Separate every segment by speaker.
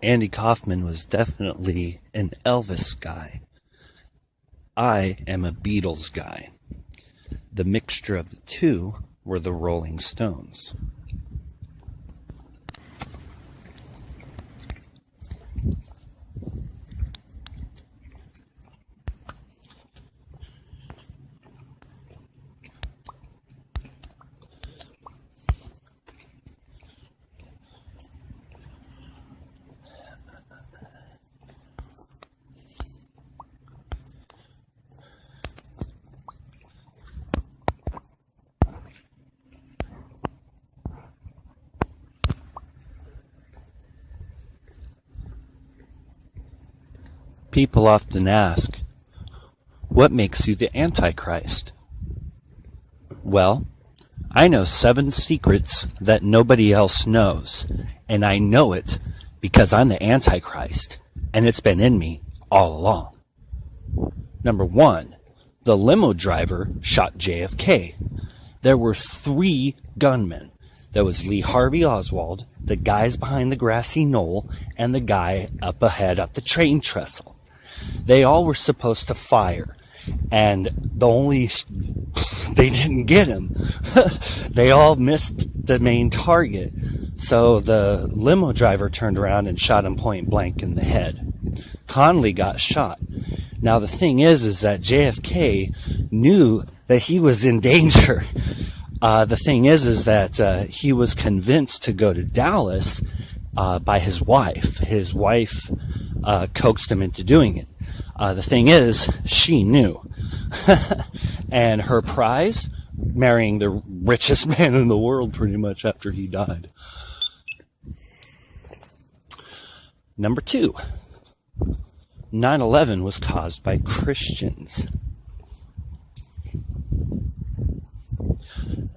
Speaker 1: Andy Kaufman was definitely an Elvis guy. I am a Beatles guy. The mixture of the two were the Rolling Stones. People often ask, what makes you the Antichrist? Well, I know 7 secrets that nobody else knows, and I know it because I'm the Antichrist, and it's been in me all along. Number 1, the limo driver shot JFK. There were 3 gunmen. There was Lee Harvey Oswald, the guys behind the grassy knoll, and the guy up ahead at the train trestle. They all were supposed to fire, and they didn't get him. They all missed the main target. So the limo driver turned around and shot him point blank in the head. Conley got shot. Now the thing is that JFK knew that he was in danger. The thing is that he was convinced to go to Dallas by his wife. His wife coaxed him into doing it. The thing is, she knew. And her prize? Marrying the richest man in the world pretty much after he died. Number 2. 9/11 was caused by Christians.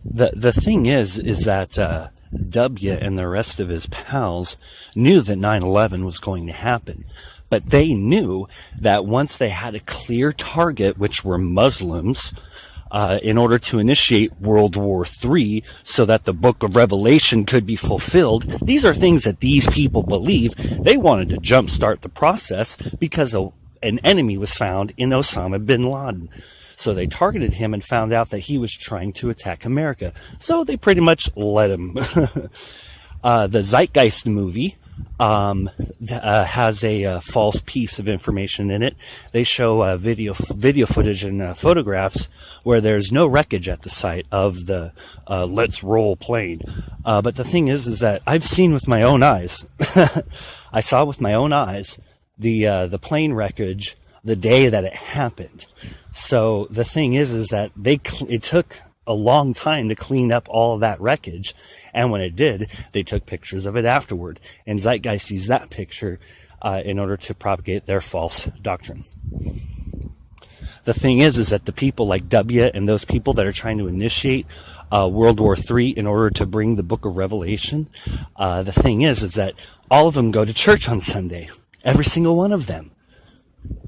Speaker 1: The thing is that W and the rest of his pals knew that 9/11 was going to happen. But they knew that once they had a clear target, which were Muslims, in order to initiate World War III so that the book of Revelation could be fulfilled, these are things that these people believe. They wanted to jumpstart the process because an enemy was found in Osama bin Laden. So they targeted him and found out that he was trying to attack America. So they pretty much let him. The Zeitgeist movie has a false piece of information in it. They show video footage and photographs where there's no wreckage at the site of the Let's Roll plane. But the thing is that I've seen with my own eyes. I saw with my own eyes the plane wreckage the day that it happened. So the thing is that it took a long time to clean up all that wreckage, and when it did, they took pictures of it afterward, and Zeitgeist used that picture in order to propagate their false doctrine. The thing is that the people like W and those people that are trying to initiate World War III in order to bring the book of Revelation, the thing is that all of them go to church on Sunday. Every single one of them.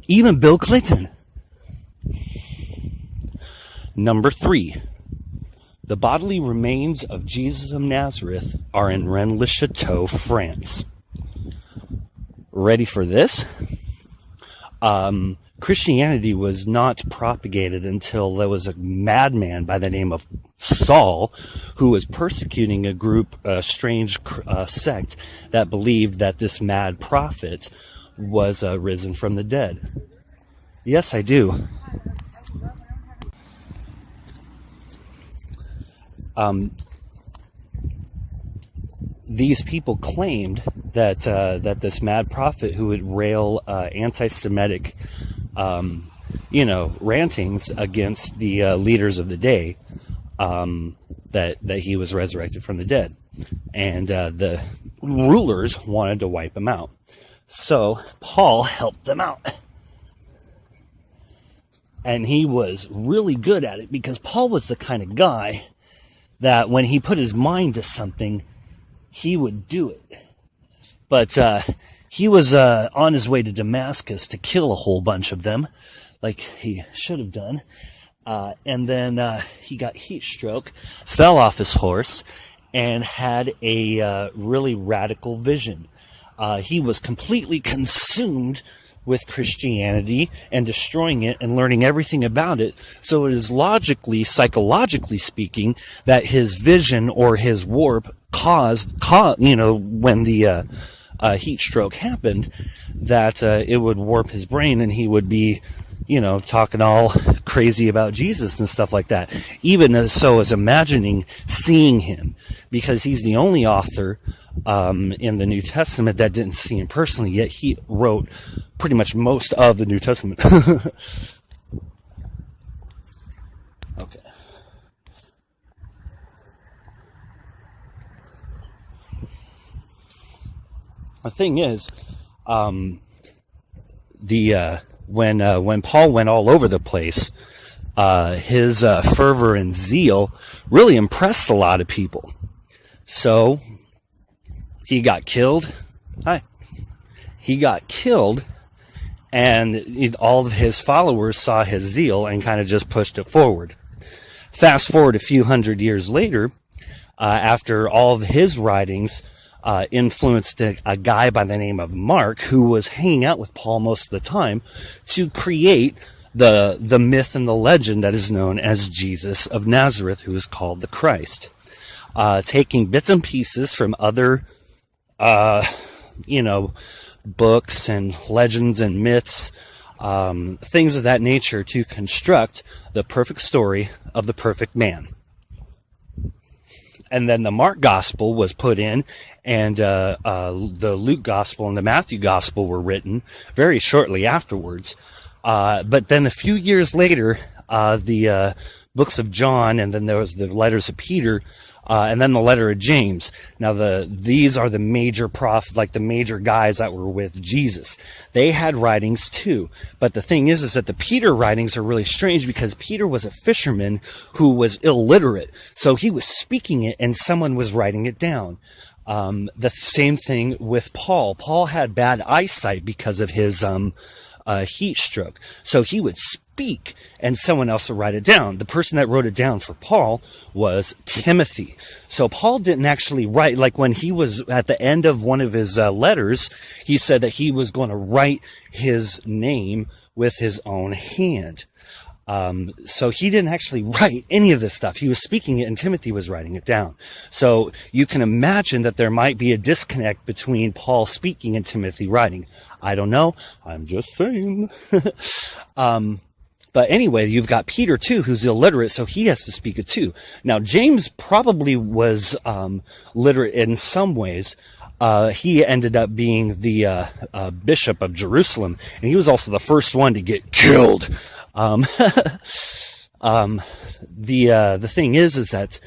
Speaker 1: Even Bill Clinton. Number 3. The bodily remains of Jesus of Nazareth are in Rennes-le-Chateau, France. Ready for this? Christianity was not propagated until there was a madman by the name of Saul who was persecuting a strange sect that believed that this mad prophet was risen from the dead. Yes, I do. These people claimed that this mad prophet who would rail anti-Semitic, rantings against the leaders of the day, that he was resurrected from the dead, and the rulers wanted to wipe him out. So Paul helped them out. And he was really good at it because Paul was the kind of guy that when he put his mind to something, he would do it. But he was on his way to Damascus to kill a whole bunch of them, like he should have done. And then he got heat stroke, fell off his horse, and had a really radical vision. He was completely consumed with Christianity and destroying it and learning everything about it. So it is logically, psychologically speaking, that his vision or his warp caused when the heat stroke happened, that it would warp his brain and he would be, talking all crazy about Jesus and stuff like that. Even as imagining seeing him, because he's the only author in the New Testament that didn't see him personally, yet he wrote pretty much most of the New Testament. Okay. The thing is, when Paul went all over the place, his fervor and zeal really impressed a lot of people. So he got killed. He got killed, and all of his followers saw his zeal and kind of just pushed it forward. Fast forward a few hundred years later, after all of his writings influenced a guy by the name of Mark, who was hanging out with Paul most of the time, to create the myth and the legend that is known as Jesus of Nazareth, who is called the Christ. Taking bits and pieces from other, books and legends and myths, things of that nature, to construct the perfect story of the perfect man. And then the Mark Gospel was put in, and the Luke Gospel and the Matthew Gospel were written very shortly afterwards. But then a few years later, the books of John, and then there was the letters of Peter, and then the letter of James. Now, these are the major the major guys that were with Jesus. They had writings too. But the thing is that the Peter writings are really strange, because Peter was a fisherman who was illiterate. So he was speaking it and someone was writing it down. The same thing with Paul. Paul had bad eyesight because of his heat stroke. So he would speak and someone else would write it down. The person that wrote it down for Paul was Timothy. So Paul didn't actually write, like when he was at the end of one of his letters, he said that he was going to write his name with his own hand. So he didn't actually write any of this stuff. He was speaking it and Timothy was writing it down. So you can imagine that there might be a disconnect between Paul speaking and Timothy writing. I don't know. I'm just saying. But anyway, you've got Peter too, who's illiterate, so he has to speak it too. Now, James probably was literate in some ways. He ended up being the bishop of Jerusalem, and he was also the first one to get killed. The thing is that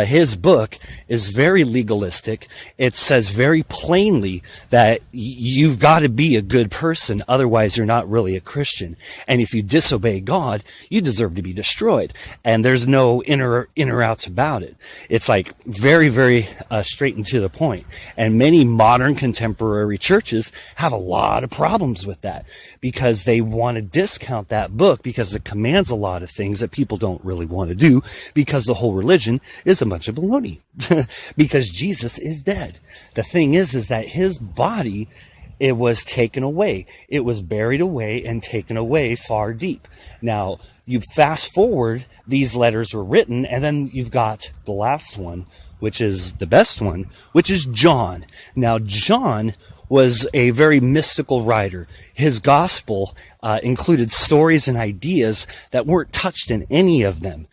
Speaker 1: his book is very legalistic. It says very plainly that you've got to be a good person, otherwise you're not really a Christian. And if you disobey God, you deserve to be destroyed. And there's no inner outs about it. It's like very, very straight and to the point. And many modern contemporary churches have a lot of problems with that, because they want to discount that book because it commands a lot of things that people don't really want to do, because the whole religion is a bunch of baloney. Because Jesus is dead. The thing is that his body, it was taken away. It was buried away and taken away far deep. Now, you fast forward, these letters were written, and then you've got the last one, which is the best one, which is John. Now, John was a very mystical writer. His gospel included stories and ideas that weren't touched in any of them.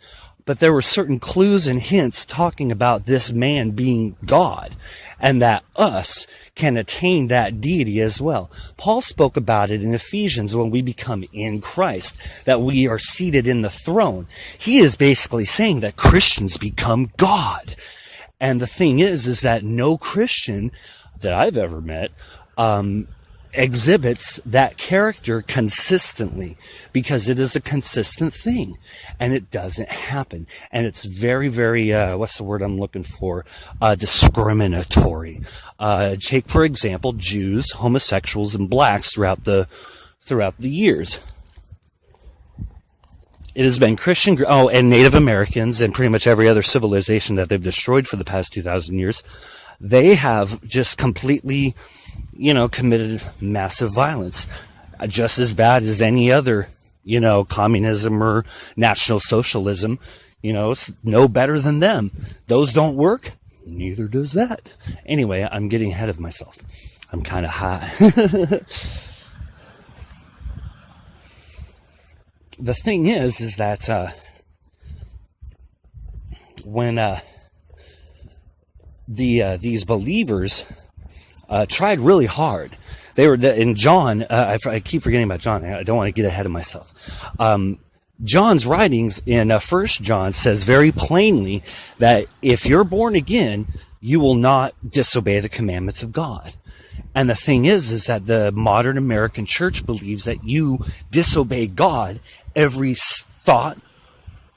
Speaker 1: But there were certain clues and hints talking about this man being God, and that us can attain that deity as well. Paul spoke about it in Ephesians when we become in Christ, that we are seated in the throne. He is basically saying that Christians become God. And the thing is that no Christian that I've ever met exhibits that character consistently, because it is a consistent thing, and it doesn't happen. And it's very, very, what's the word I'm looking for? Discriminatory. Take, for example, Jews, homosexuals, and blacks throughout the years. It has been Christian, and Native Americans and pretty much every other civilization that they've destroyed for the past 2,000 years. They have just completely, committed massive violence, just as bad as any other, communism or National Socialism. It's no better than them. Those don't work. Neither does that. Anyway, I'm getting ahead of myself. I'm kind of high. The thing is that when these believers tried really hard, they were in John. I keep forgetting about John. I don't want to get ahead of myself. John's writings in 1 John says very plainly that if you're born again, you will not disobey the commandments of God. And the thing is that the modern American church believes that you disobey God every thought,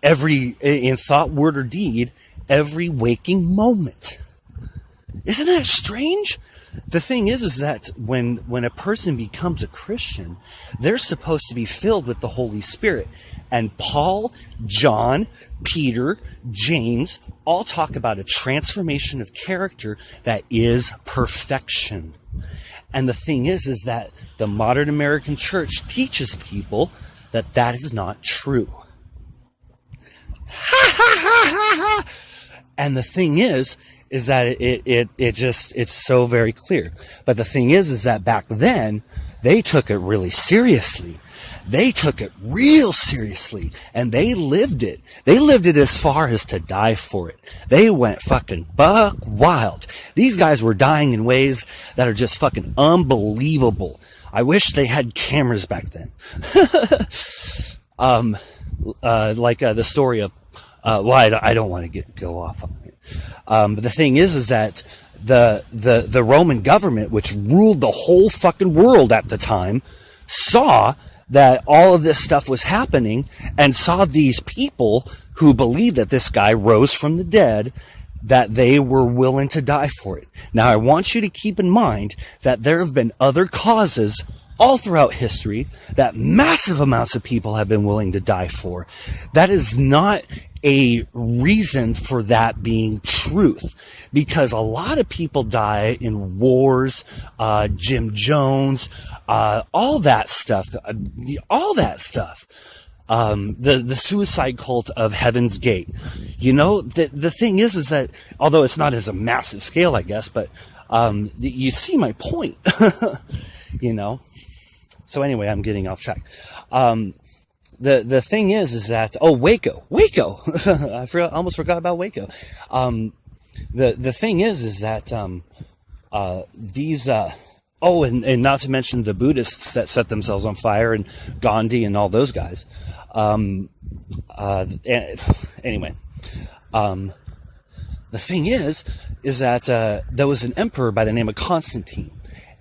Speaker 1: in thought, word, or deed, every waking moment. Isn't that strange? The thing is that when a person becomes a Christian, they're supposed to be filled with the Holy Spirit. And Paul, John, Peter, James all talk about a transformation of character that is perfection. And the thing is that the modern American church teaches people that is not true. And the thing is that it's so very clear. But the thing is that back then, they took it really seriously. They took it real seriously, and they lived it. They lived it as far as to die for it. They went fucking buck wild. These guys were dying in ways that are just fucking unbelievable. I wish they had cameras back then. Like the story of, I don't want to go off on it. But the thing is that the Roman government, which ruled the whole fucking world at the time, saw that all of this stuff was happening and saw these people who believed that this guy rose from the dead, that they were willing to die for it. Now, I want you to keep in mind that there have been other causes all throughout history that massive amounts of people have been willing to die for. That is not a reason for that being truth, because a lot of people die in wars, Jim Jones, all that stuff, the suicide cult of Heaven's Gate. The thing is that although it's not as a massive scale, I guess, but you see my point. So anyway, I'm getting off track. The thing is that Waco. I almost forgot about Waco. The thing is that these and not to mention the Buddhists that set themselves on fire, and Gandhi and all those guys. Anyway, the thing is that there was an emperor by the name of Constantine,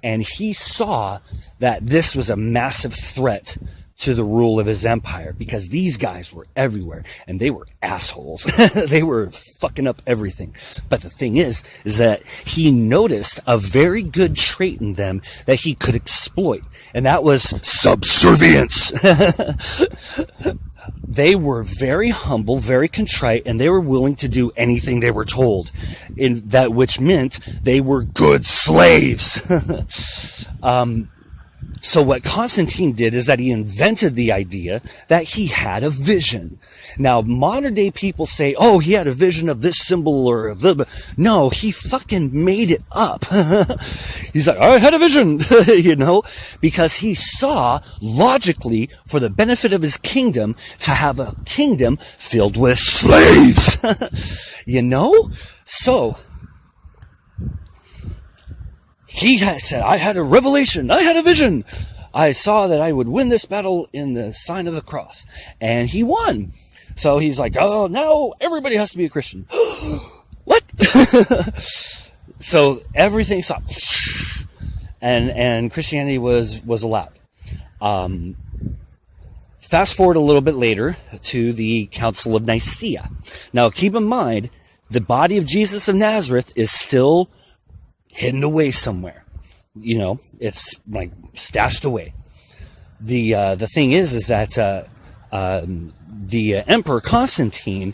Speaker 1: and he saw that this was a massive threat to the rule of his empire, because these guys were everywhere and they were assholes. They were fucking up everything. But the thing is that he noticed a very good trait in them that he could exploit, and that was subservience. They were very humble, very contrite, and they were willing to do anything they were told, which meant they were good slaves. So what Constantine did is that he invented the idea that he had a vision. Now, modern day people say, he had a vision of this symbol or of the... No, he fucking made it up. He's like, I had a vision, because he saw logically, for the benefit of his kingdom, to have a kingdom filled with slaves. So he said, I had a revelation. I had a vision. I saw that I would win this battle in the sign of the cross. And he won. So he's like, now everybody has to be a Christian. What? So everything stopped. And Christianity was allowed. Fast forward a little bit later to the Council of Nicaea. Now keep in mind, the body of Jesus of Nazareth is still hidden away somewhere. It's like stashed away. The thing is that the Emperor Constantine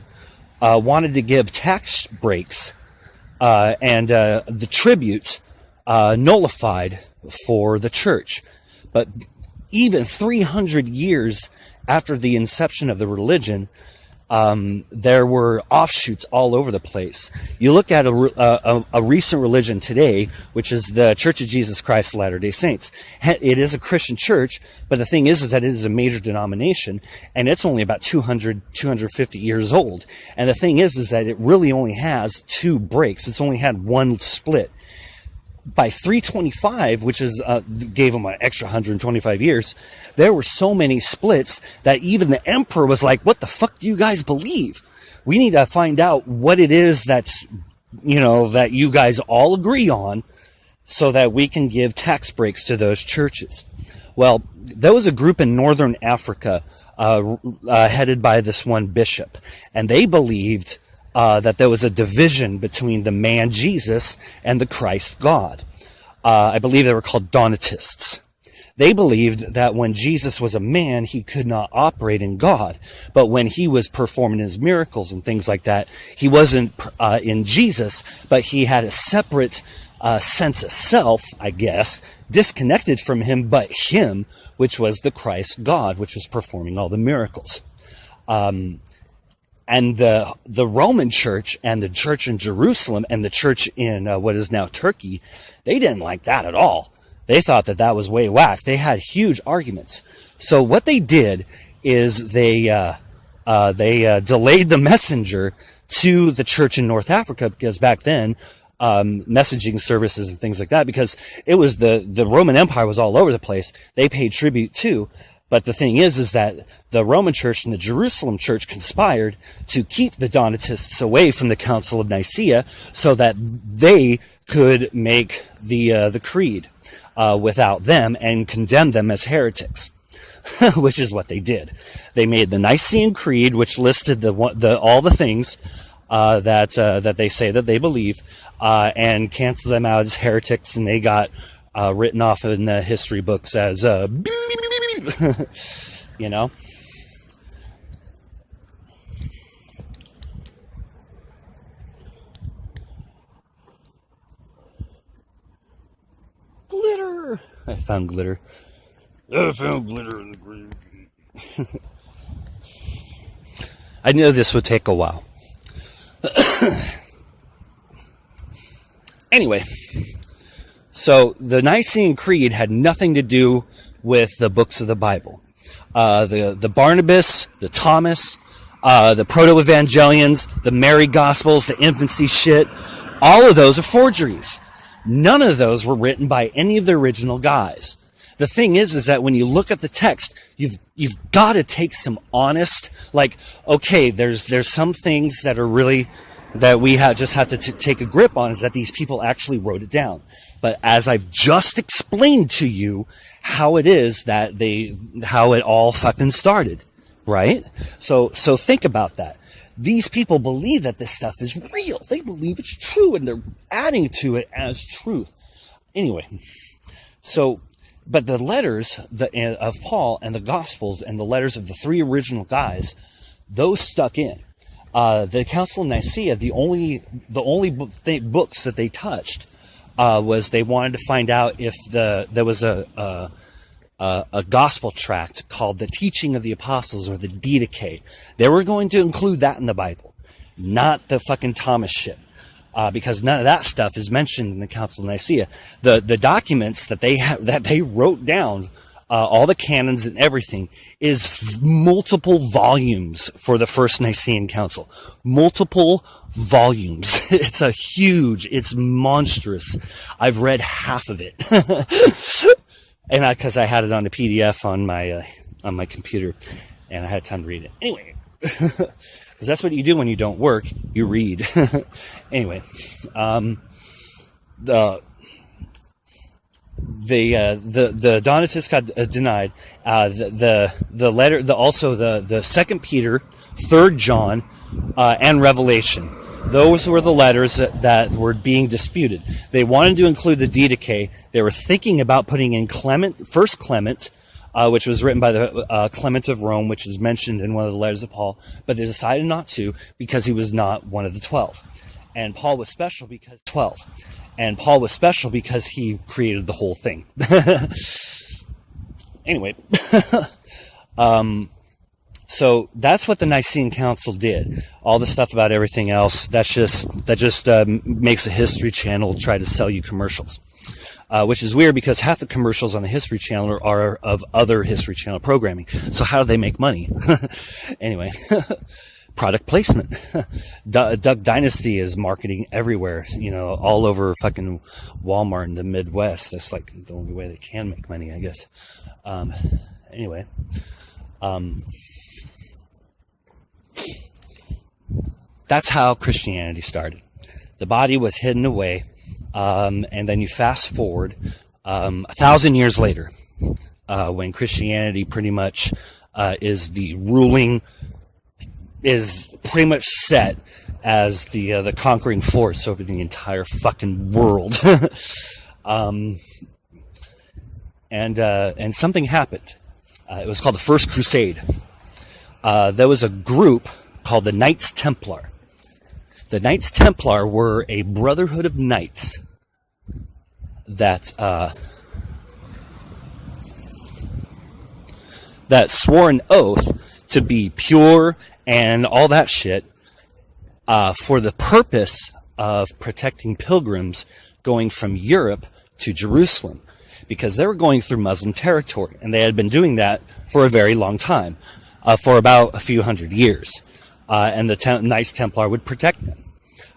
Speaker 1: wanted to give tax breaks and the tribute nullified for the church. But even 300 years after the inception of the religion, there were offshoots all over the place. You look at a recent religion today, which is the Church of Jesus Christ of Latter-day Saints. It is a Christian church, but the thing is that it is a major denomination, and it's only about 250 years old. And the thing is that it really only has 2 breaks. It's only had 1 split. By 325, which is gave them an extra 125 years, there were so many splits that even the emperor was like, what the fuck do you guys believe? We need to find out what it is that's, that you guys all agree on so that we can give tax breaks to those churches. Well, there was a group in northern Africa headed by this one bishop, and they believed that there was a division between the man Jesus and the Christ God. I believe they were called Donatists. They believed that when Jesus was a man, he could not operate in God. But when he was performing his miracles and things like that, he wasn't in Jesus, but he had a separate sense of self, I guess, disconnected from him, but him, which was the Christ God, which was performing all the miracles. And the Roman church and the church in Jerusalem and the church in what is now Turkey, they didn't like that at all. They thought that was way whack. They had huge arguments. So what they did is they delayed the messenger to the church in North Africa, because back then messaging services and things like that, because it was the Roman Empire was all over the place. They paid tribute too. But the thing is that the Roman Church and the Jerusalem Church conspired to keep the Donatists away from the Council of Nicaea so that they could make the creed without them and condemn them as heretics, which is what they did. They made the Nicene Creed, which listed all the things that they say that they believe, and canceled them out as heretics, and they got written off in the history books as Glitter. I found glitter. I found glitter in the grave. I knew this would take a while. Anyway, so the Nicene Creed had nothing to do with the books of the Bible. The Barnabas, the Thomas, the Proto-Evangelions, the Mary Gospels, the infancy shit, all of those are forgeries. None of those were written by any of the original guys. The thing is that when you look at the text, you've got to take some honest, okay, there's some things that are really, that we just have to take a grip on, is that these people actually wrote it down. But as I've just explained to you how it is that how it all fucking started, right? So think about that. These people believe that this stuff is real. They believe it's true, and they're adding to it as truth. Anyway, but the letters of Paul and the Gospels and the letters of the 3 original guys, those stuck in. The Council of Nicaea, the only books that they touched was they wanted to find out if there was a gospel tract called the Teaching of the Apostles, or the Didache. They were going to include that in the Bible, not the fucking Thomas shit, because none of that stuff is mentioned in the Council of Nicaea. The documents that they wrote down, all the canons and everything, is multiple volumes for the First Nicene Council. Multiple volumes. It's monstrous. I've read half of it. And because I had it on a PDF on my computer, and I had time to read it. Anyway, because that's what you do when you don't work, you read. Anyway, the Donatists got denied. The letter, also the 2 Peter, 3 John, and Revelation. Those were the letters that were being disputed. They wanted to include the Didache. They were thinking about putting in First Clement, which was written by the Clement of Rome, which is mentioned in one of the letters of Paul, but they decided not to because he was not one of the 12. And Paul was special because he created the whole thing. Anyway, so that's what the Nicene Council did. All the stuff about everything else, that just makes a History Channel try to sell you commercials. Which is weird because half the commercials on the History Channel are of other History Channel programming. So how do they make money? Anyway, product placement. Duck Dynasty is marketing everywhere, all over fucking Walmart in the Midwest. That's like the only way they can make money, I guess. Anyway, that's how Christianity started. The body was hidden away. And then you fast forward 1,000 years later, when Christianity pretty much is pretty much set as the conquering force over the entire fucking world. And something happened. It was called the First Crusade. There was a group called the Knights Templar. The Knights Templar were a brotherhood of knights that swore an oath to be pure and all that shit for the purpose of protecting pilgrims going from Europe to Jerusalem, because they were going through Muslim territory, and they had been doing that for a very long time, for about a few hundred years. And the Knights Templar would protect them.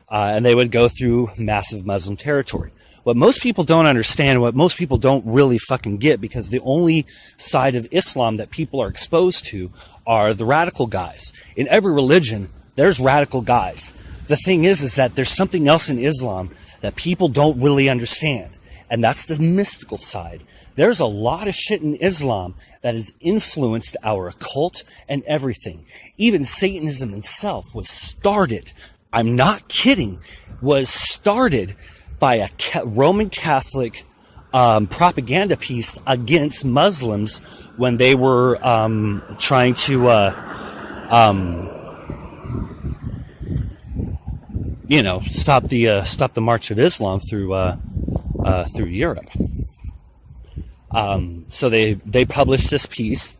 Speaker 1: And they would go through massive Muslim territory. What most people don't understand, what most people don't really fucking get, because the only side of Islam that people are exposed to are the radical guys. In every religion, there's radical guys. The thing is that there's something else in Islam that people don't really understand, and that's the mystical side. There's a lot of shit in Islam that has influenced our occult and everything. Even Satanism itself was started, I'm not kidding, was started by a Roman Catholic propaganda piece against Muslims when they were trying to stop the march of Islam through Europe. So they published this piece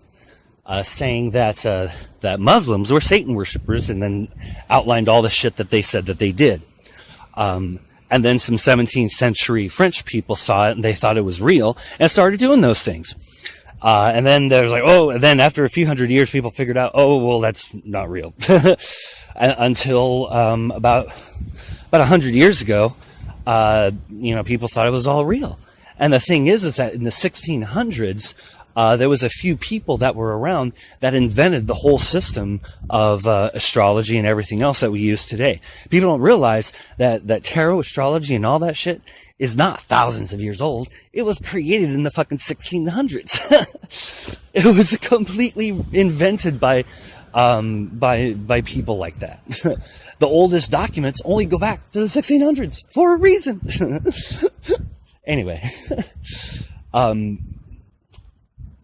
Speaker 1: saying that Muslims were Satan worshippers, and then outlined all the shit that they said that they did. And then some 17th century French people saw it, and they thought it was real, and started doing those things. And then there's like, and then after a few hundred years, people figured out, well, that's not real. Until about 100 years ago, people thought it was all real. And the thing is that in the 1600s, there was a few people that were around that invented the whole system of astrology and everything else that we use today. People don't realize that tarot, astrology, and all that shit is not thousands of years old. It was created in the fucking 1600s. It was completely invented by people like that. The oldest documents only go back to the 1600s for a reason. Anyway,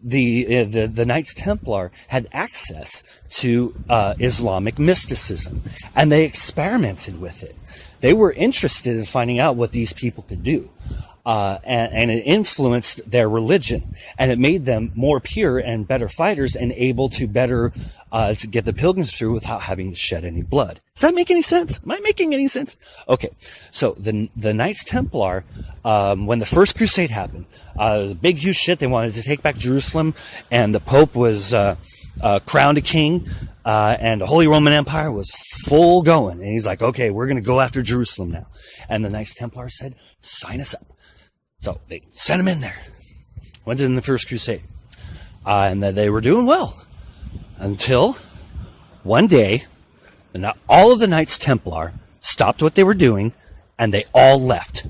Speaker 1: the Knights Templar had access to Islamic mysticism, and they experimented with it. They were interested in finding out what these people could do, and it influenced their religion, and it made them more pure and better fighters, and able to better to get the pilgrims through without having to shed any blood. Does that make any sense? Am I making any sense? Okay, so the Knights Templar, when the First Crusade happened, the big huge shit, they wanted to take back Jerusalem, and the Pope was crowned a king, and the Holy Roman Empire was full going, and he's like, okay, we're going to go after Jerusalem now. And the Knights Templar said, sign us up. So they sent him in there. Went in the First Crusade. And they were doing well. Until one day, all of the Knights Templar stopped what they were doing, and they all left.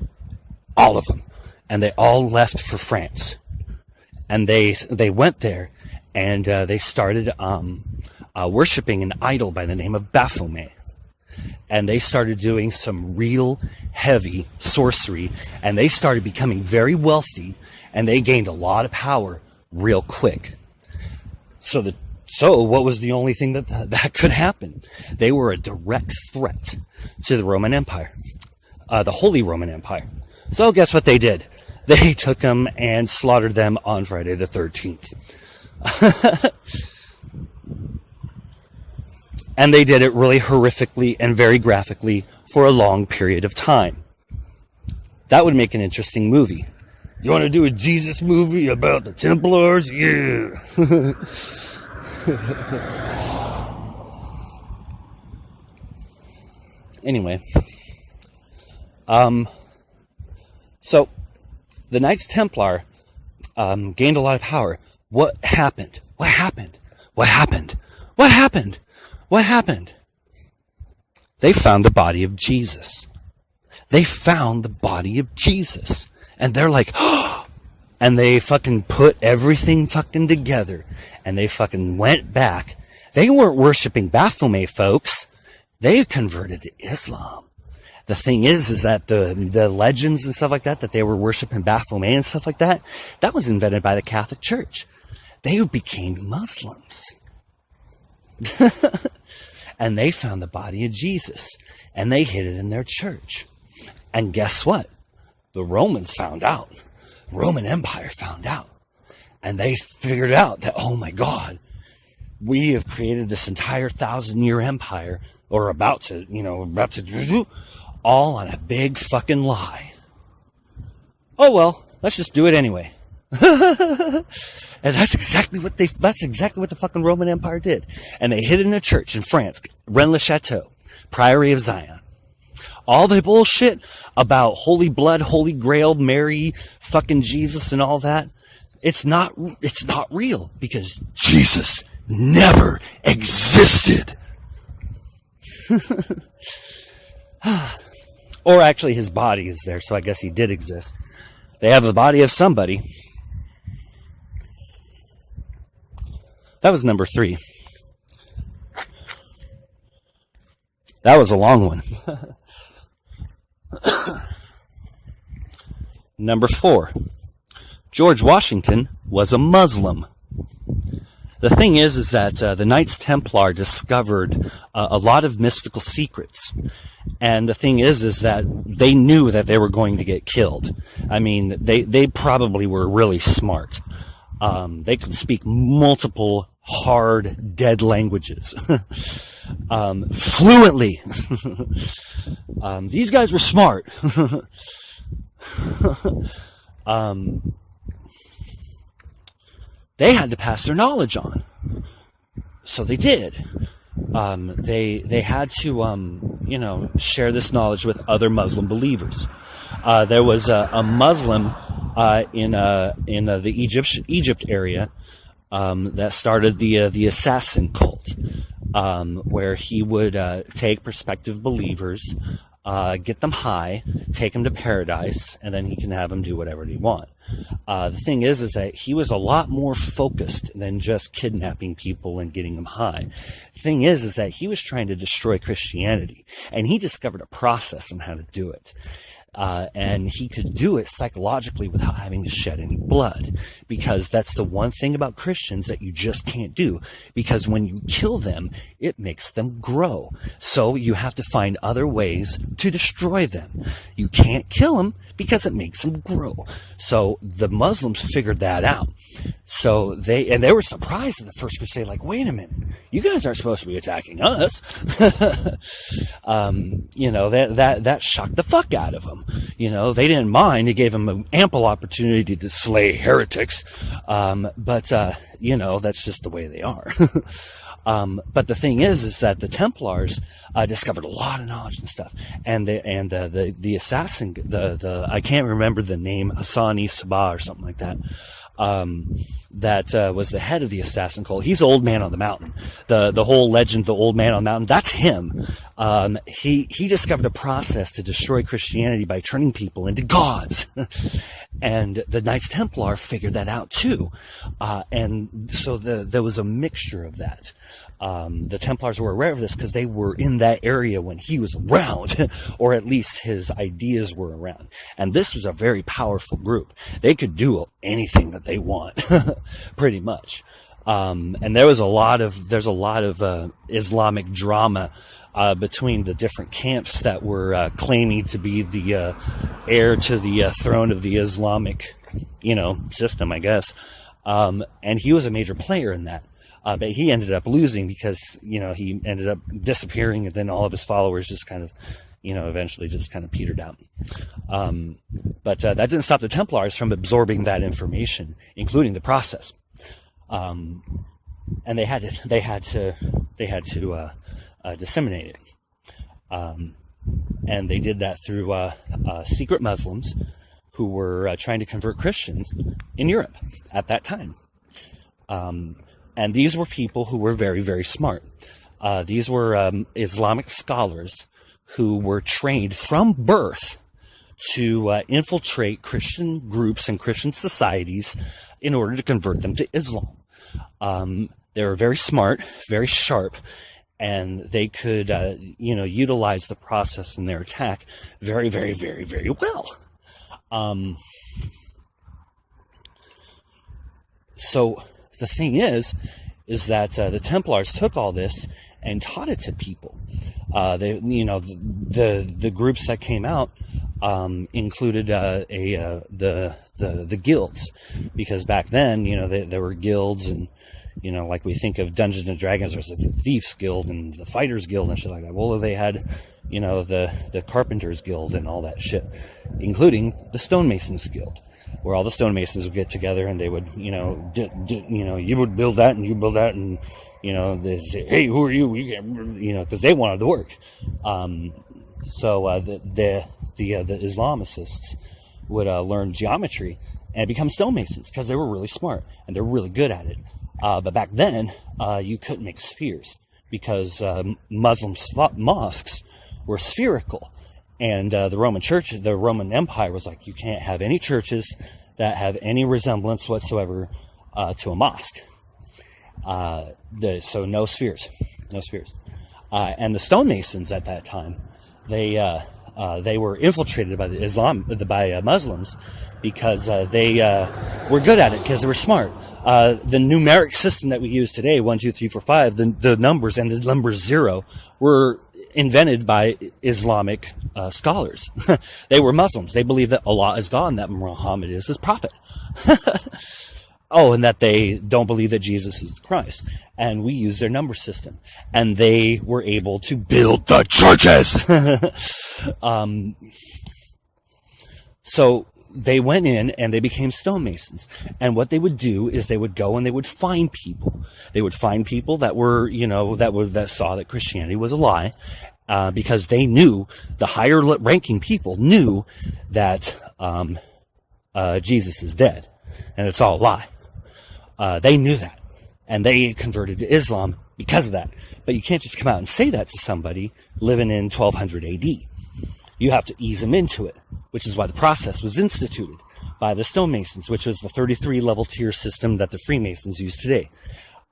Speaker 1: All of them. And they all left for France. And they went there, and they started worshiping an idol by the name of Baphomet. And they started doing some real heavy sorcery, and they started becoming very wealthy, and they gained a lot of power real quick. So what was the only thing that could happen? They were a direct threat to the Roman Empire, the Holy Roman Empire. So guess what they did? They took them and slaughtered them on Friday the 13th. And they did it really horrifically and very graphically for a long period of time. That would make an interesting movie. You want to do a Jesus movie about the Templars? Yeah. Anyway. So, the Knights Templar gained a lot of power. What happened? What happened? What happened? What happened? What happened? They found the body of Jesus. They found the body of Jesus. And they're like, oh! And they fucking put everything fucking together. And they fucking went back. They weren't worshiping Baphomet, folks. They converted to Islam. The thing is that the legends and stuff like that they were worshiping Baphomet and stuff like that was invented by the Catholic Church. They became Muslims. And they found the body of Jesus. And they hid it in their church. And guess what? The Romans found out. The Roman Empire found out. And they figured out that, oh my God, we have created this entire 1,000-year empire, or about to do, all on a big fucking lie. Oh well, let's just do it anyway. And that's exactly what the fucking Roman Empire did. And they hid it in a church in France, Rennes-le-Château, Priory of Zion. All the bullshit about Holy Blood, Holy Grail, Mary, fucking Jesus and all that, it's not real, because Jesus never existed. Or actually his body is there, so I guess he did exist. They have the body of somebody. That was number 3. That was a long one. Number 4. George Washington was a Muslim. The thing is that the Knights Templar discovered a lot of mystical secrets. And the thing is that they knew that they were going to get killed. I mean, they probably were really smart. They could speak multiple hard, dead languages. Fluently. These guys were smart. They had to pass their knowledge on. So they did. They had to, share this knowledge with other Muslim believers. There was a Muslim in the Egypt area that started the assassin cult, where he would take prospective believers, get them high, take them to paradise, and then he can have them do whatever they want. The thing is that he was a lot more focused than just kidnapping people and getting them high. The thing is that he was trying to destroy Christianity, and he discovered a process on how to do it. And he could do it psychologically without having to shed any blood, because that's the one thing about Christians that you just can't do, because when you kill them, it makes them grow. So you have to find other ways to destroy them. You can't kill them because it makes them grow. So the Muslims figured that out. So they were surprised at the First Crusade, like, wait a minute, you guys aren't supposed to be attacking us. That shocked the fuck out of them. They didn't mind. They gave them an ample opportunity to slay heretics. But that's just the way they are. But the thing is that the Templars discovered a lot of knowledge and stuff, and the assassin, I can't remember the name, Hassani Sabah or something like that. That was the head of the assassin cult. He's Old Man on the Mountain. The whole legend, the Old Man on the Mountain, that's him. He discovered a process to destroy Christianity by turning people into gods. And the Knights Templar figured that out too. And so there was a mixture of that. The Templars were aware of this because they were in that area when he was around, or at least his ideas were around. And this was a very powerful group. They could do anything that they want, pretty much. And there's a lot of Islamic drama between the different camps that were claiming to be the heir to the throne of the Islamic, system, I guess. And he was a major player in that. But he ended up losing because, he ended up disappearing, and then all of his followers just kind of, eventually just kind of petered out. But that didn't stop the Templars from absorbing that information, including the process. And they had to disseminate it. And they did that through secret Muslims who were trying to convert Christians in Europe at that time. And these were people who were very, very smart. These were Islamic scholars who were trained from birth to infiltrate Christian groups and Christian societies in order to convert them to Islam. They were very smart, very sharp, and they could, utilize the process in their attack very, very, very, very well. So the thing is that the Templars took all this and taught it to people. The groups that came out included the guilds, because back then, there were guilds, and like we think of Dungeons and Dragons, there's the Thieves Guild and the Fighters Guild and shit like that. Well, they had the Carpenters Guild and all that shit, including the Stonemasons Guild, where all the stonemasons would get together and they would, you would build that and you build that, and, they say, hey, who are you? You can't, because they wanted to work. So the Islamicists would learn geometry and become stonemasons because they were really smart and they're really good at it. But back then, you couldn't make spheres because Muslim mosques were spherical. And the Roman Church, the Roman Empire was like, you can't have any churches that have any resemblance whatsoever to a mosque. So no spheres. And the stonemasons at that time, they were infiltrated by by Muslims because they were good at it, because they were smart. The numeric system that we use today, 1, 2, 3, 4, 5, the numbers and the number 0 were invented by Islamic scholars. They were Muslims. They believed that Allah is God and that Muhammad is his prophet. And that they don't believe that Jesus is the Christ. And we use their number system. And they were able to build the churches. So they went in and they became stonemasons. And what they would do is they would go and they would find people. They would find people that were, that saw that Christianity was a lie, because they knew, the higher ranking people knew that Jesus is dead and it's all a lie. They knew that, and they converted to Islam because of that. But you can't just come out and say that to somebody living in 1200 AD. You have to ease them into it, which is why the process was instituted by the stonemasons, which was the 33-level tier system that the Freemasons use today.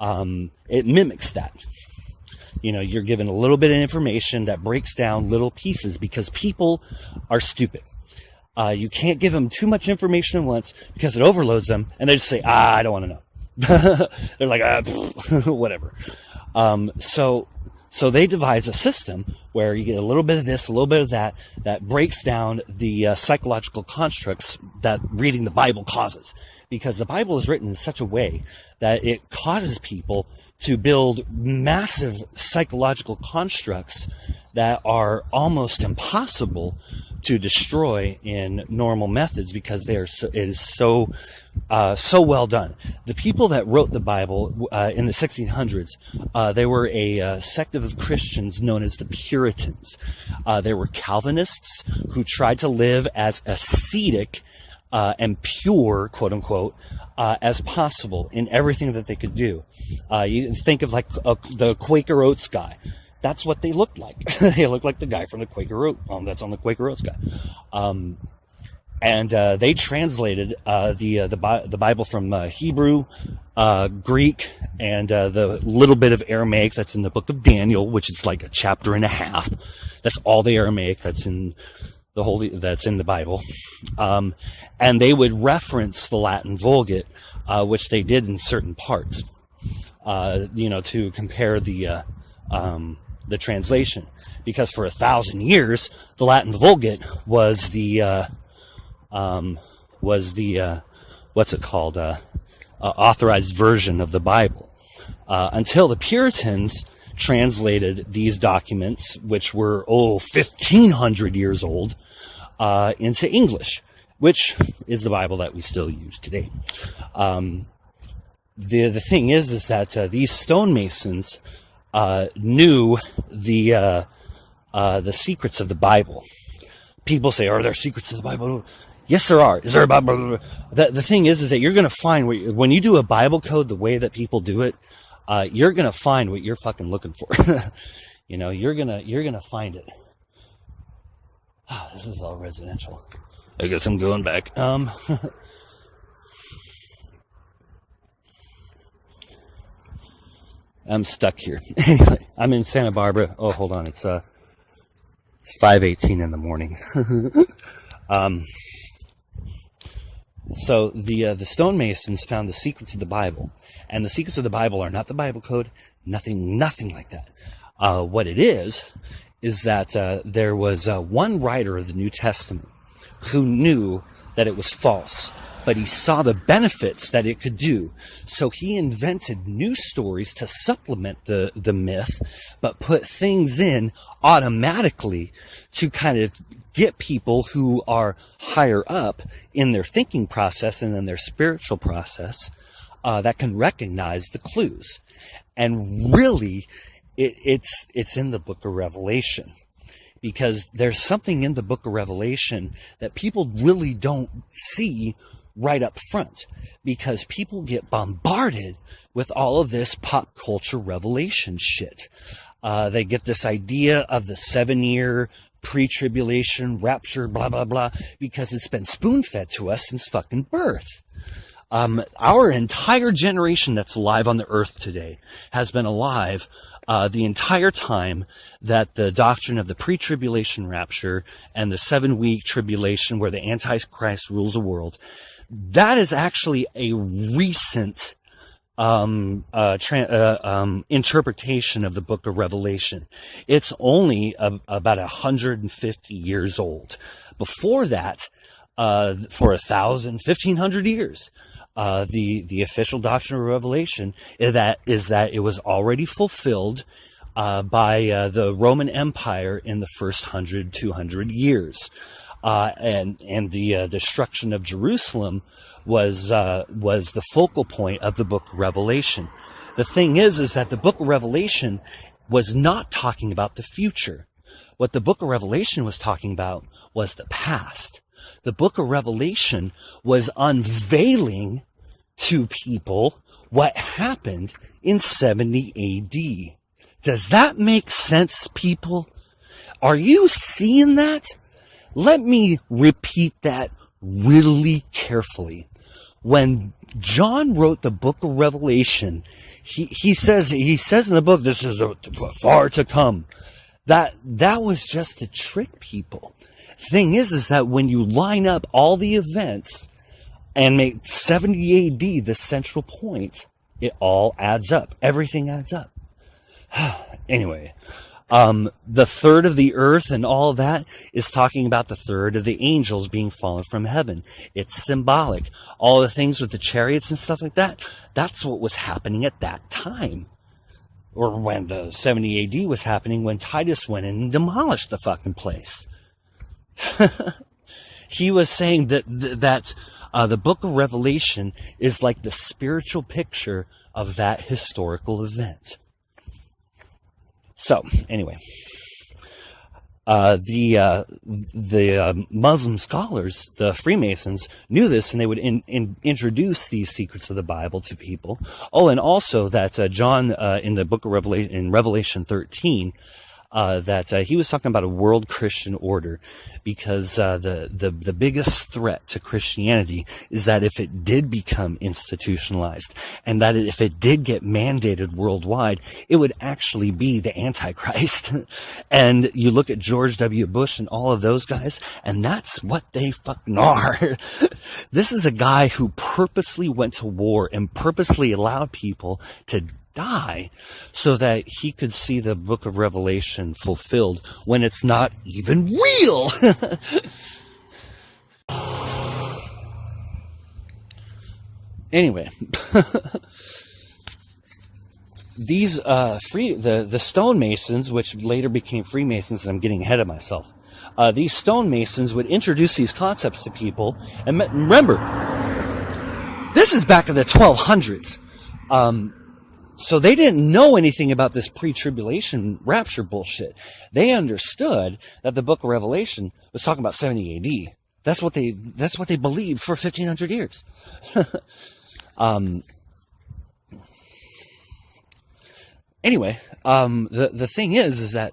Speaker 1: It mimics that. You're given a little bit of information that breaks down little pieces, because people are stupid. You can't give them too much information at once because it overloads them, and they just say, I don't want to know. They're like, whatever. So they devise a system where you get a little bit of this, a little bit of that, that breaks down the psychological constructs that reading the Bible causes. Because the Bible is written in such a way that it causes people to build massive psychological constructs that are almost impossible to destroy in normal methods, because it is so well done. The people that wrote the Bible in the 1600s, they were a sect of Christians known as the Puritans. They were Calvinists who tried to live as ascetic and pure, quote unquote, as possible in everything that they could do. You think of like the Quaker Oats guy. that's what they looked like. They looked like the guy from the Quaker Oats, that's on the Quaker Oats guy. And they translated the Bible from Hebrew, Greek, and the little bit of Aramaic that's in the book of Daniel, which is like a chapter and a half. That's all the Aramaic that's in the Bible. And they would reference the Latin Vulgate, which they did in certain parts, to compare the translation, because for 1,000 years the Latin Vulgate was the authorized version of the Bible, until the Puritans translated these documents, which were 1,500 years old, into English, which is the Bible that we still use today. The thing is that these stonemasons knew the secrets of the Bible. People say, "Are there secrets of the Bible?" Yes, there are. Is there a Bible? The thing is that you're going to find, when you do a Bible code the way that people do it, you're going to find what you're fucking looking for. You're going to find it. This is all residential. I guess I'm going back. I'm stuck here. Anyway, I'm in Santa Barbara. Oh, hold on. It's 5:18 in the morning. So the stonemasons found the secrets of the Bible, and the secrets of the Bible are not the Bible code, nothing like that. What it is that there was one writer of the New Testament who knew that it was false, but he saw the benefits that it could do. So he invented new stories to supplement the myth, but put things in automatically to kind of get people who are higher up in their thinking process and in their spiritual process that can recognize the clues. And really, it's in the book of Revelation, because there's something in the book of Revelation that people really don't see right up front, because people get bombarded with all of this pop culture revelation shit. They get this idea of the 7-year pre-tribulation rapture, blah, blah, blah, because it's been spoon-fed to us since fucking birth. Our entire generation that's alive on the earth today has been alive the entire time that the doctrine of the pre-tribulation rapture and the 7-week tribulation where the Antichrist rules the world, that is actually a recent interpretation of the book of Revelation. It's only about 150 years old. Before that, for 1,500 years, the official doctrine of Revelation is that it was already fulfilled by the Roman Empire in the first 200 years. And the destruction of Jerusalem was the focal point of the book of Revelation. The thing is that the book of Revelation was not talking about the future. What the book of Revelation was talking about was the past. The book of Revelation was unveiling to people what happened in 70 AD. Does that make sense, people? Are you seeing that? Let me repeat that really carefully. When John wrote the book of Revelation, he says in the book, this is far to come. That was just to trick people. Thing is that when you line up all the events and make 70 AD the central point, it all adds up. Everything adds up. Anyway, the third of the earth and all that is talking about the third of the angels being fallen from heaven. It's symbolic. All the things with the chariots and stuff like that, that's what was happening at that time. Or when the 70 AD was happening, when Titus went in and demolished the fucking place. He was saying that the book of Revelation is like the spiritual picture of that historical event. So, anyway, The Muslim scholars, the Freemasons, knew this, and they would introduce these secrets of the Bible to people. Oh, and also that John, in the book of Revelation, in Revelation 13, that he was talking about a world Christian order, because the biggest threat to Christianity is that if it did become institutionalized, and that if it did get mandated worldwide, it would actually be the Antichrist. And you look at George W. Bush and all of those guys, and that's what they fucking are. This is a guy who purposely went to war and purposely allowed people to die so that he could see the book of Revelation fulfilled when it's not even real. Anyway, these the stonemasons, which later became Freemasons, and I'm getting ahead of myself, these stonemasons would introduce these concepts to people. And remember, this is back in the 1200s. So they didn't know anything about this pre-tribulation rapture bullshit. They understood that the book of Revelation was talking about 70 AD. That's what they believed for 1500 years. Anyway, the thing is that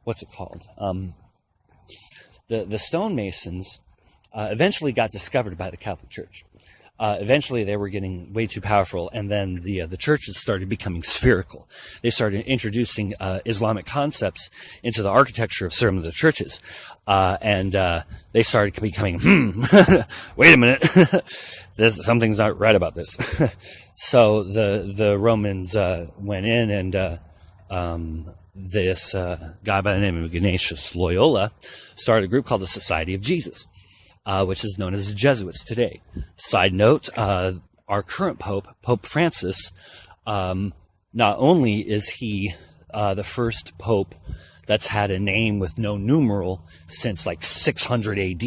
Speaker 1: what's it called? The stonemasons eventually got discovered by the Catholic Church. Eventually, they were getting way too powerful, and then the churches started becoming spherical. They started introducing Islamic concepts into the architecture of some of the churches, and they started becoming, wait a minute, something's not right about this. So the Romans went in, and this guy by the name of Ignatius Loyola started a group called the Society of Jesus, which is known as the Jesuits today. Side note, our current Pope, Pope Francis, not only is he the first Pope that's had a name with no numeral since like 600 AD,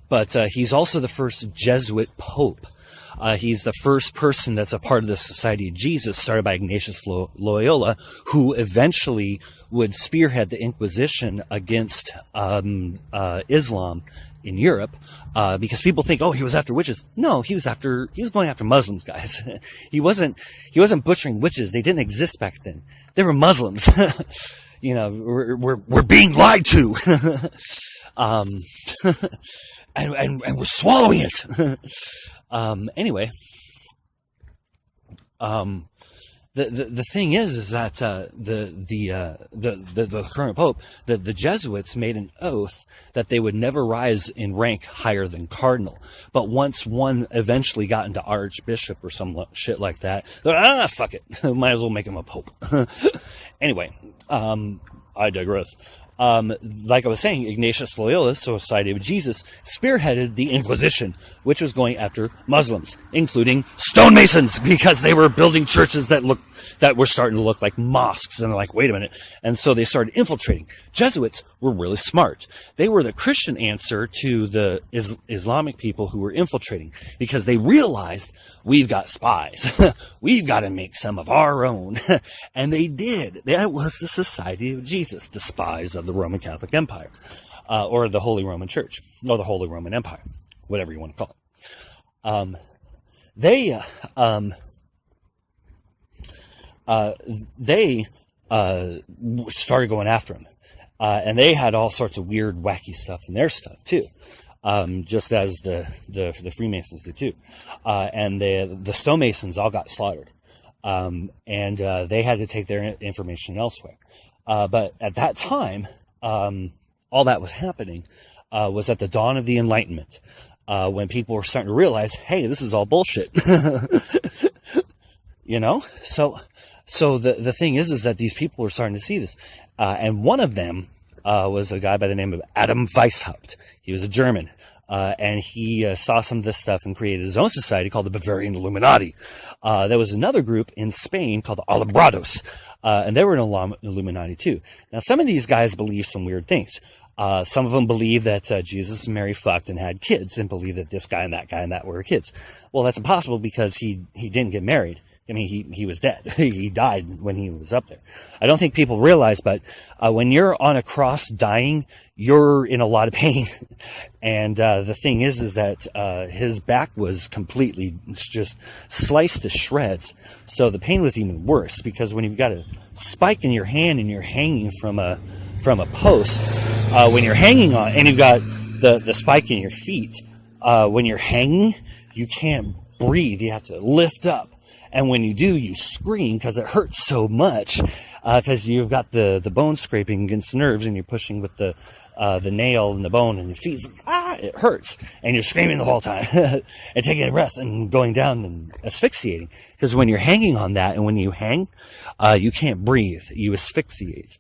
Speaker 1: but he's also the first Jesuit Pope. He's the first person that's a part of the Society of Jesus, started by Ignatius Loyola, who eventually would spearhead the Inquisition against Islam in Europe, because people think, oh, he was after witches. No, he was going after Muslims, guys. he wasn't butchering witches. They didn't exist back then. They were Muslims. You know, we're being lied to, and we're swallowing it. Anyway, the thing is that the current Pope, the Jesuits made an oath that they would never rise in rank higher than cardinal. But once one eventually got into archbishop or some shit like that, they're fuck it, might as well make him a pope. Anyway, I digress. Like I was saying, Ignatius Loyola, Society of Jesus, spearheaded the Inquisition, which was going after Muslims, including stonemasons, because they were building churches that were starting to look like mosques. And they're like, wait a minute. And so they started infiltrating. Jesuits were really smart. They were the Christian answer to the Islamic people who were infiltrating, because they realized, we've got spies. We've got to make some of our own. And they did. That was the Society of Jesus, the spies of the Roman Catholic Empire, or the Holy Roman Church, or the Holy Roman Empire, whatever you want to call it. They started going after him, and they had all sorts of weird, wacky stuff in their stuff too, just as the Freemasons did too. And the stonemasons all got slaughtered, and they had to take their information elsewhere. But at that time, all that was happening was at the dawn of the Enlightenment, when people were starting to realize, hey, this is all bullshit. You know? So the thing is that these people were starting to see this. And one of them was a guy by the name of Adam Weishaupt. He was a German. And he saw some of this stuff and created his own society called the Bavarian Illuminati. There was another group in Spain called the Alumbrados, and they were an Illuminati too. Now, some of these guys believe some weird things. Some of them believe that Jesus and Mary fucked and had kids, and believe that this guy and that were kids. Well, that's impossible, because he didn't get married. I mean, he was dead. He died when he was up there. I don't think people realize, but when you're on a cross dying, you're in a lot of pain. And the thing is that his back was completely just sliced to shreds. So the pain was even worse, because when you've got a spike in your hand and you're hanging from a post, when you're hanging on, and you've got the spike in your feet, when you're hanging, you can't breathe. You have to lift up. And when you do, you scream because it hurts so much, because you've got the bone scraping against the nerves, and you're pushing with the nail and the bone, and your feet, it hurts. And you're screaming the whole time and taking a breath and going down and asphyxiating. Because when you're hanging on that, and when you hang, you can't breathe. You asphyxiate.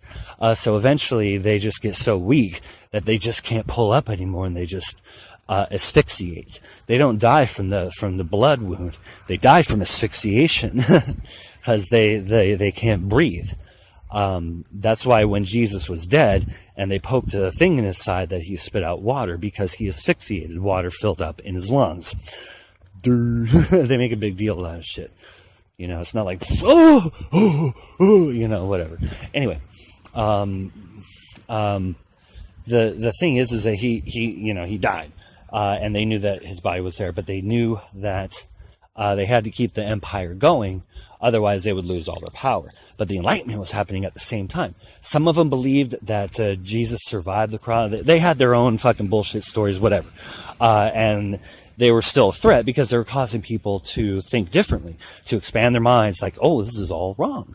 Speaker 1: So eventually they just get so weak that they just can't pull up anymore, and they just asphyxiate. They don't die from the blood wound. They die from asphyxiation because they can't breathe. That's why when Jesus was dead and they poked a thing in his side, that he spit out water, because he asphyxiated. Water filled up in his lungs. They make a big deal out of shit. You know, it's not like, you know, whatever. Anyway, the thing is that he died. And they knew that his body was there, but they knew that they had to keep the empire going, otherwise they would lose all their power. But the Enlightenment was happening at the same time. Some of them believed that Jesus survived the cross. They had their own fucking bullshit stories, whatever. And they were still a threat, because they were causing people to think differently, to expand their minds, like, oh, this is all wrong,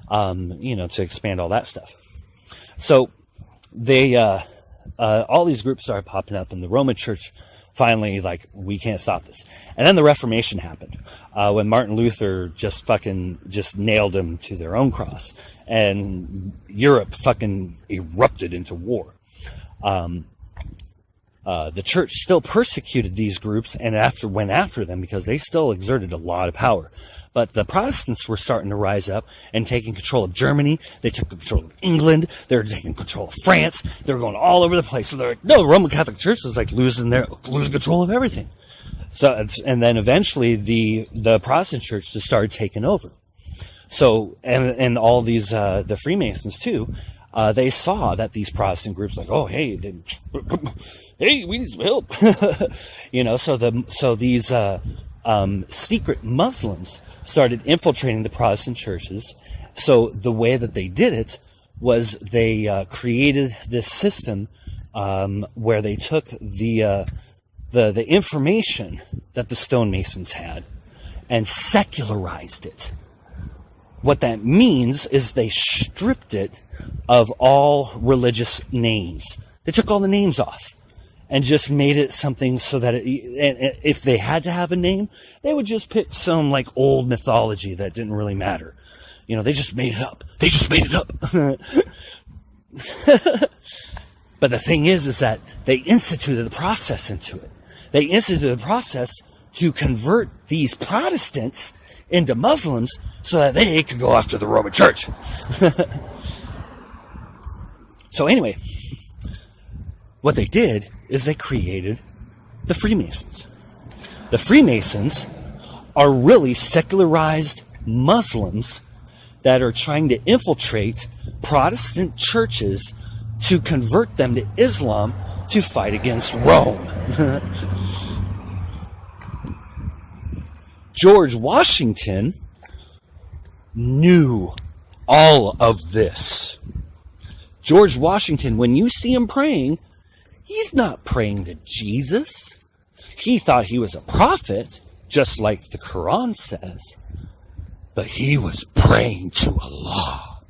Speaker 1: to expand all that stuff. So they... all these groups started popping up, and the Roman Church finally, like, we can't stop this. And then the Reformation happened, when Martin Luther just nailed them to their own cross, and Europe fucking erupted into war. The church still persecuted these groups and went after them, because they still exerted a lot of power. But the Protestants were starting to rise up and taking control of Germany. They took control of England. They were taking control of France. They were going all over the place. So they're like, no, the Roman Catholic Church was like losing control of everything. So, and then eventually the Protestant church just started taking over. So, and all these, the Freemasons too, they saw that these Protestant groups, like, oh, hey, we need some help. So these secret Muslims started infiltrating the Protestant churches. So the way that they did it was they created this system where they took the information that the stonemasons had and secularized it. What that means is they stripped it of all religious names. They took all the names off and just made it something so that if they had to have a name, they would just pick some like old mythology that didn't really matter. You know, they just made it up. They just made it up. But the thing is that they instituted the process into it. They instituted the process to convert these Protestants into Muslims so that they could go after the Roman Church. So anyway, what they did is they created the Freemasons. The Freemasons are really secularized Muslims that are trying to infiltrate Protestant churches to convert them to Islam to fight against Rome. George Washington knew all of this. George Washington, when you see him praying, he's not praying to Jesus. He thought he was a prophet, just like the Quran says. But he was praying to Allah.